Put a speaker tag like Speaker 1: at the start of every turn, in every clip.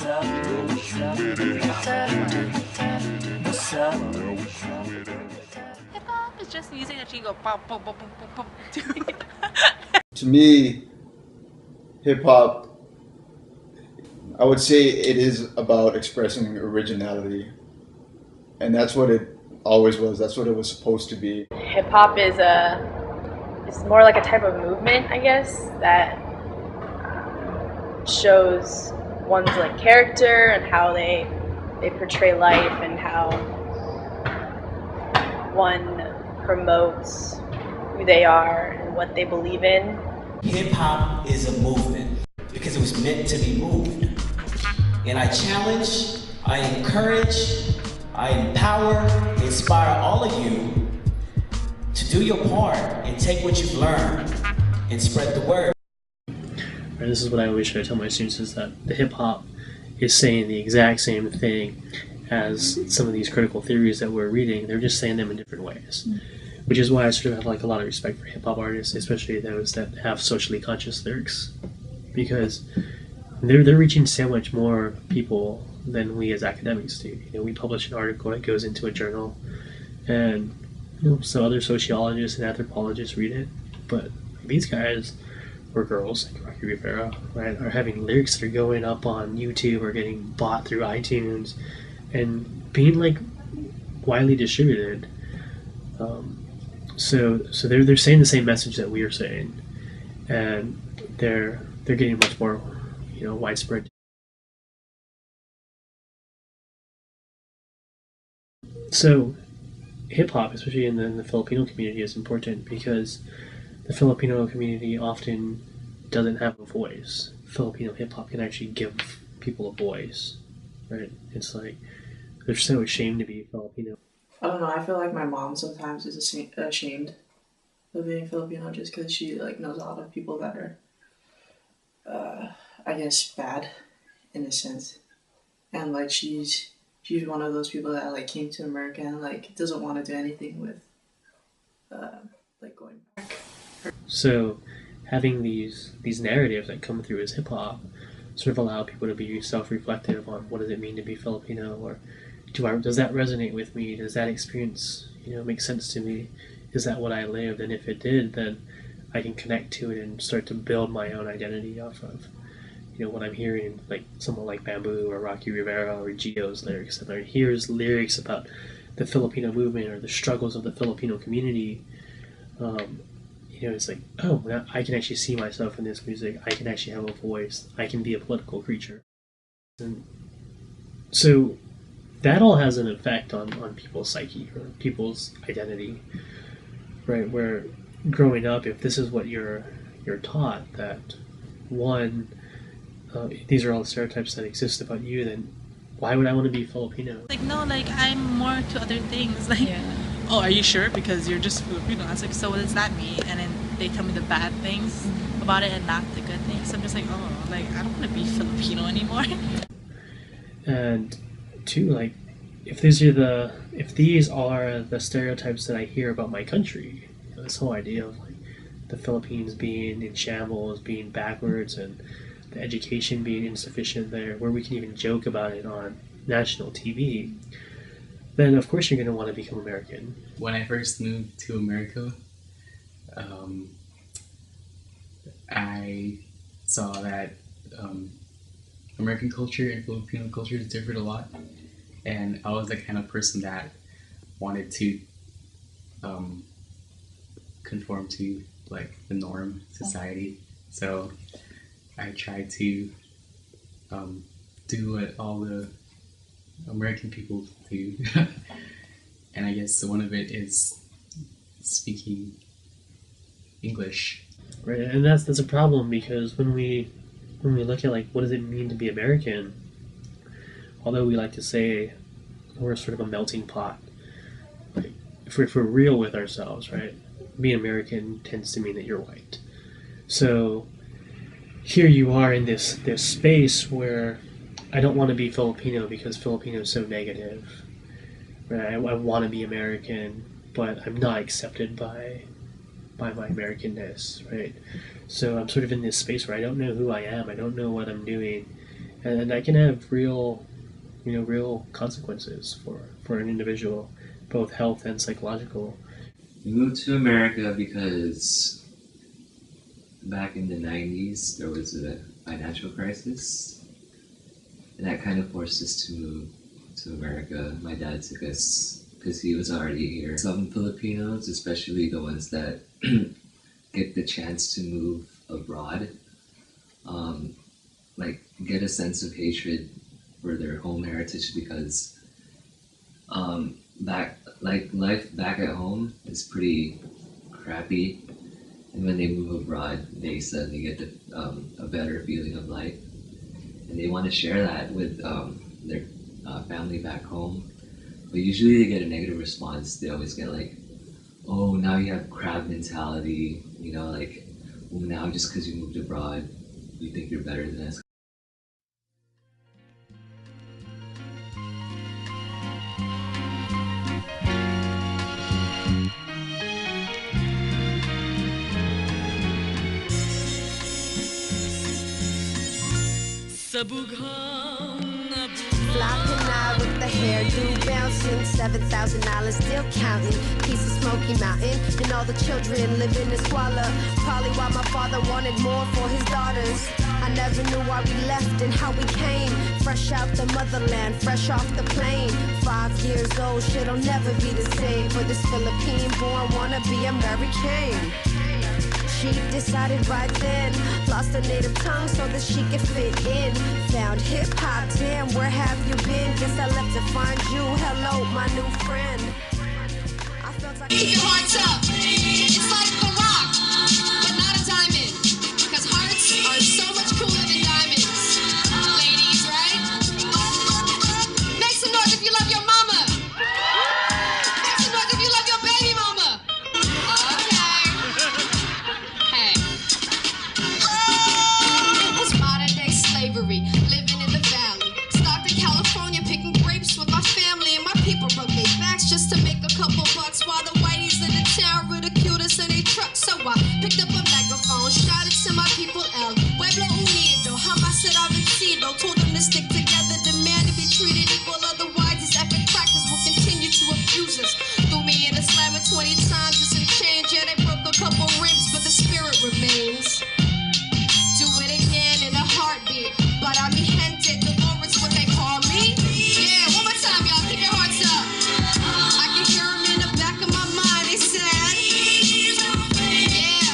Speaker 1: up? What's up? What's up?
Speaker 2: Hip hop is just music that you go pop pop pop pop pop to.
Speaker 3: To me, hip hop, I would say it is about expressing originality, and that's what it always was. That's what it was supposed to be.
Speaker 4: Hip hop is it's more like a type of movement, I guess, that shows one's like character and how they portray life and how one promotes who they are and what they believe in.
Speaker 1: Hip hop is a movement because it was meant to be moved. And I challenge, I encourage, I empower, inspire all of you to do your part and take what you've learned and spread the word.
Speaker 5: And this is what I always try to tell my students, is that the hip hop is saying the exact same thing as some of these critical theories that we're reading. They're just saying them in different ways, which is why I sort of have like a lot of respect for hip hop artists, especially those that have socially conscious lyrics, because they're reaching so much more people than we as academics do. You know, we publish an article that goes into a journal, and so other sociologists and anthropologists read it, but these guys or girls like Rocky Rivera, right, are having lyrics that are going up on YouTube or getting bought through iTunes and being like widely distributed. So they're saying the same message that we are saying, and they're getting much more widespread. So hip hop, especially in the Filipino community, is important because the Filipino community often doesn't have a voice. Filipino hip hop can actually give people a voice, right? It's like they're so ashamed to be Filipino.
Speaker 6: I don't know. I feel like my mom sometimes is ashamed of being Filipino just because she knows a lot of people that are, I guess, bad in a sense, and she's one of those people that came to America and doesn't want to do anything with going back.
Speaker 5: So having these narratives that come through as hip hop sort of allow people to be self-reflective on what does it mean to be Filipino, or does that resonate with me? Does that experience make sense to me? Is that what I lived? And if it did, then I can connect to it and start to build my own identity off of what I'm hearing, like someone like Bambu or Rocky Rivera or Gio's lyrics. And I hear lyrics about the Filipino movement or the struggles of the Filipino community. It's like, oh, now I can actually see myself in this music. I can actually have a voice. I can be a political creature. And so that all has an effect on people's psyche or people's identity, right? Where growing up, if this is what you're taught, that one, these are all the stereotypes that exist about you, then why would I want to be Filipino?
Speaker 2: No, I'm more to other things. Oh, are you sure? Because you're just Filipino. I was like, so what does that mean? And then they tell me the bad things about it and not the good things. So I'm just like, oh, I don't want to be Filipino anymore.
Speaker 5: And two, if these are the stereotypes that I hear about my country, this whole idea of the Philippines being in shambles, being backwards, and the education being insufficient there, where we can even joke about it on national TV, then of course you're going to want to become American.
Speaker 7: When I first moved to America, I saw that American culture and Filipino culture differed a lot, and I was the kind of person that wanted to conform to the norm society. So I tried to do what all the American people do, and I guess one of it is speaking English.
Speaker 5: Right, and that's a problem, because when we look at what does it mean to be American, although we like to say we're sort of a melting pot, if we're real with ourselves, right, being American tends to mean that you're white. So here you are in this space where I don't want to be Filipino because Filipino is so negative. Right? I want to be American, but I'm not accepted by my Americanness, right? So I'm sort of in this space where I don't know who I am, I don't know what I'm doing, and that can have real consequences for an individual, both health and psychological.
Speaker 8: We moved to America because back in the 90s there was a financial crisis, and that kind of forced us to move to America. My dad took us because he was already here. Some Filipinos, especially the ones that get the chance to move abroad, get a sense of hatred for their home heritage because life back at home is pretty crappy, and when they move abroad, they suddenly get a better feeling of life, and they want to share that with their family back home. But usually they get a negative response. They always get like, "Oh, now you have crab mentality," "Oh, now just because you moved abroad, you think you're better than us."
Speaker 9: Flopping out with the hairdo bouncing, $7,000 still counting. Piece of Smoky Mountain, and all the children living in squalor. Probably why my father wanted more for his daughters. I never knew why we left and how we came. Fresh out the motherland, fresh off the plane. 5 years old, shit'll never be the same. For this Philippine-born wanna be American. She decided right then, lost her native tongue so that she could fit in. Found hip-hop, damn, where have you been? Guess I left to find you, hello, my new friend. I felt like
Speaker 10: keep your hearts up. It's like a rock, but not a diamond. Because hearts are so much cooler than diamonds. Ladies, right? Make some noise if you love your mama. Make some noise if you love your baby mama. Okay. Hey. It was modern day slavery, living in the valley. Stockton, California, picking grapes with my family, and my people broke their backs just to make a couple bucks while the whiteys in the town ridiculed us in their trucks. So I picked up a megaphone, shouted to my people, El Pueblo Unido, jamás será vencido. Told them to stick together, demand to be treated equal, otherwise this epic practice will continue to abuse us. Threw me in a slammer 20 times, just in change, yeah, they broke a couple ribs, but the spirit remains. Do it again in a heartbeat, but I'm mi gente, Dolores, what they call me. Yeah, one more time, y'all, keep your hearts up. I can hear them in the back of my mind, they said, yeah,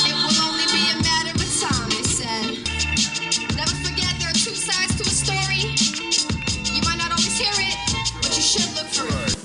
Speaker 10: it will only be a matter of time, they said. Never forget there are two sides to a story. You might not always hear it, but you should look for it.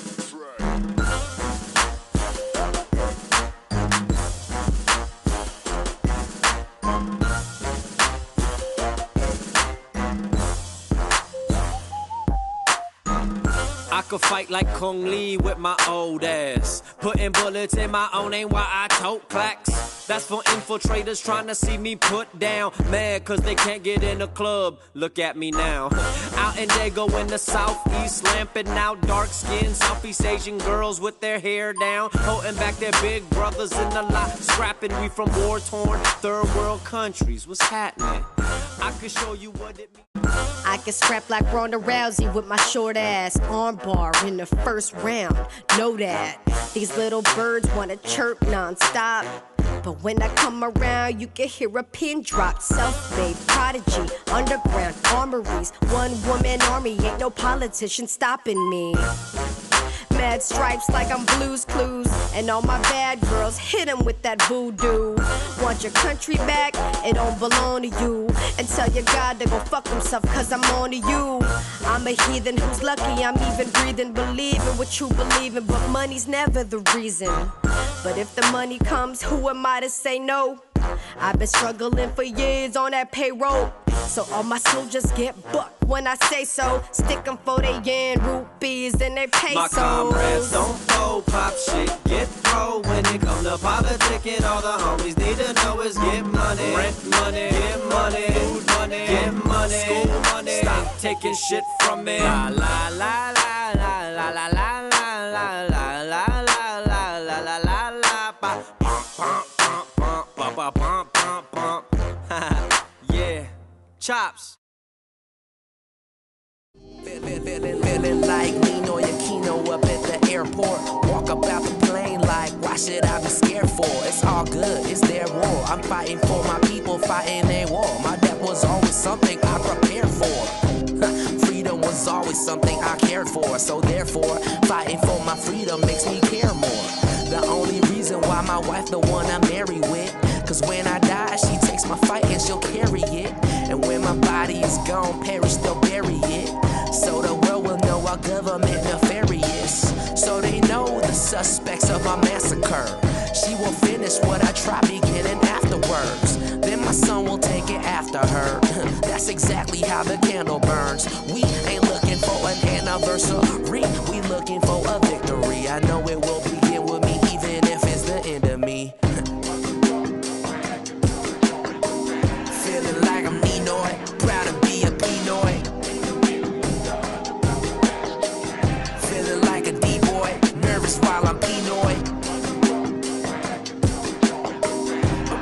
Speaker 11: I could fight like Kung Lee with my old ass. Putting bullets in my own ain't why I tote clacks. That's for infiltrators trying to see me put down. Mad cause they can't get in the club. Look at me now. Out in Dago in the southeast, lamping out dark skinned Southeast Asian girls with their hair down, holding back their big brothers in the lot, scrapping we from war-torn third world countries. What's happening? I can show you what it means.
Speaker 9: I can scrap like Ronda Rousey with my short ass armbar in the first round. Know that. These little birds wanna chirp nonstop, but when I come around, you can hear a pin drop. Self-made prodigy, underground armories, one-woman army, ain't no politician stopping me. Mad stripes like I'm Blue's Clues, and all my bad girls hit 'em with that voodoo. Want your country back? It don't belong to you. And tell your God to go fuck himself, cause I'm on to you. I'm a heathen who's lucky I'm even breathing, believing what you believe in, but money's never the reason. But if the money comes, who am I to say no? I've been struggling for years on that payroll, so all my soldiers get bucked when I say so. Stick 'em for they yen, rupees, and they pesos.
Speaker 11: My comrades don't fold, pop shit, get throw. When it come to politicking, all the homies need to know is get money. Rent money, get money, food money, get money, school money. Stop taking shit from me. La la la la la la la la la la la la la la la la la la. Bump bump bump bump bump bump bump bump. Yeah, chops.
Speaker 12: Feeling like Nino Yakino up at the airport. Walk up out the plane like, why should I be scared for? It's all good, it's their war. I'm fighting for my people, fighting a war. My death was always something I prepared for. Freedom was always something I cared for. So therefore, fighting for my freedom makes me care more. The only reason why my wife the one I marry with, cause when I die, she takes my fight and she'll carry it. And when my body is gone, perish, they'll bury it. So the world will know our government nefarious. So they know the suspects of my massacre. She will finish what I try beginning afterwards. Then my son will take it after her. That's exactly how the candle burns. We ain't looking for an anniversary. We looking for a victory. I know it will begin with me, even if it's the end of me. Feeling like I'm Ninoy, proud to be a Pinoy. Feeling like a D-boy, nervous while I'm Pinoy.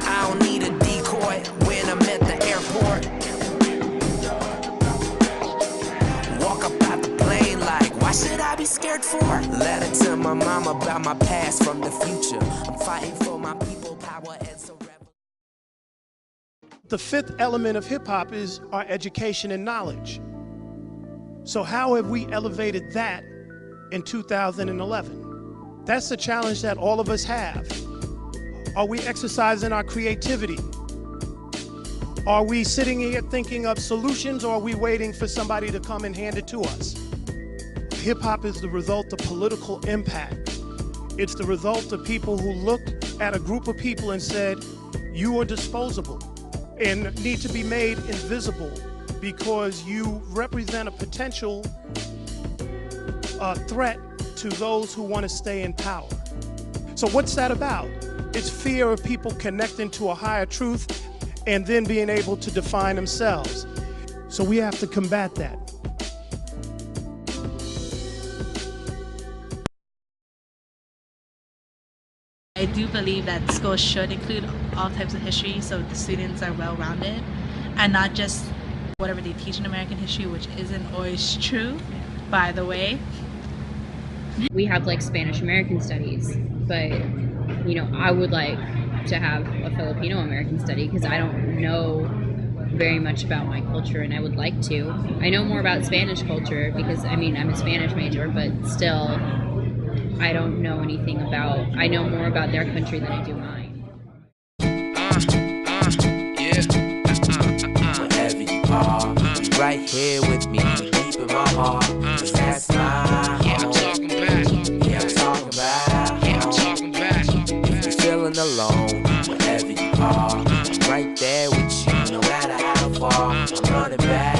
Speaker 12: I don't need a decoy when I'm at the airport. Walk up out the plane like, why should I be scared for? Letter to my mama about my past from the future. I'm fighting for my people, power and surrender.
Speaker 13: The fifth element of hip-hop is our education and knowledge. So how have we elevated that in 2011? That's the challenge that all of us have. Are we exercising our creativity? Are we sitting here thinking of solutions, or are we waiting for somebody to come and hand it to us? Hip-hop is the result of political impact. It's the result of people who looked at a group of people and said, you are disposable and need to be made invisible because you represent a potential threat to those who want to stay in power. So what's that about? It's fear of people connecting to a higher truth and then being able to define themselves. So we have to combat that.
Speaker 2: I do believe that schools should include all types of history so the students are well-rounded and not just whatever they teach in American history, which isn't always true, by the way.
Speaker 14: We have like Spanish American studies, but you know, I would like to have a Filipino American study because I don't know very much about my culture and I would like to. I know more about Spanish culture because I mean I'm a Spanish major, but still I don't know anything about, I know more about their country than I do mine.
Speaker 12: Wherever you are, be right here with me, deep in my heart, 'cause that's my home. Yeah, I'm talking back. Yeah, I'm talking back. Yeah, I'm talking back. If you're feeling alone, wherever you are, I'm right there with you, no matter how far, I'm running back.